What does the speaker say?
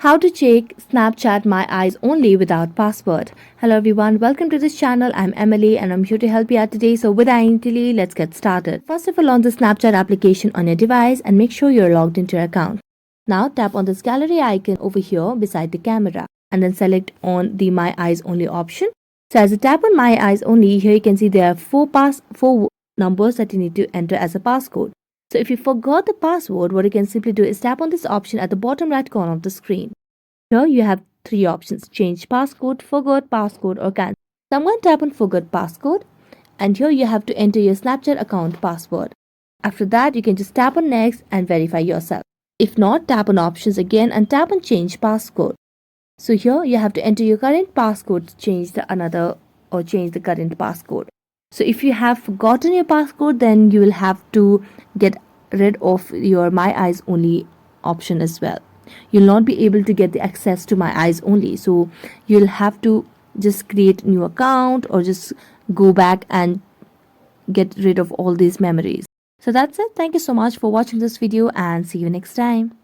How to check Snapchat My Eyes Only without password. Hello everyone, welcome to this channel. I'm Emily and I'm here to help you out today. So without any delay, let's get started. First of all, launch the Snapchat application on your device and make sure you're logged into your account. Now tap on this gallery icon over here beside the camera and then select on the My Eyes Only option. So as you tap on My Eyes Only, here you can see there are four numbers that you need to enter as a passcode. So if you forgot the password, what you can simply do is tap on this option at the bottom right corner of the screen. Here you have three options: change passcode, forgot passcode or cancel. So I'm going to tap on forgot passcode and here you have to enter your Snapchat account password. After that you can just tap on next and verify yourself. If not, tap on options again and tap on change passcode. So here you have to enter your current passcode to change the current passcode. So if you have forgotten your passcode, then you will have to get rid of your My Eyes Only option as well. You'll not be able to get the access to My Eyes Only. So you'll have to just create new account or just go back and get rid of all these memories. So that's it. Thank you so much for watching this video and see you next time.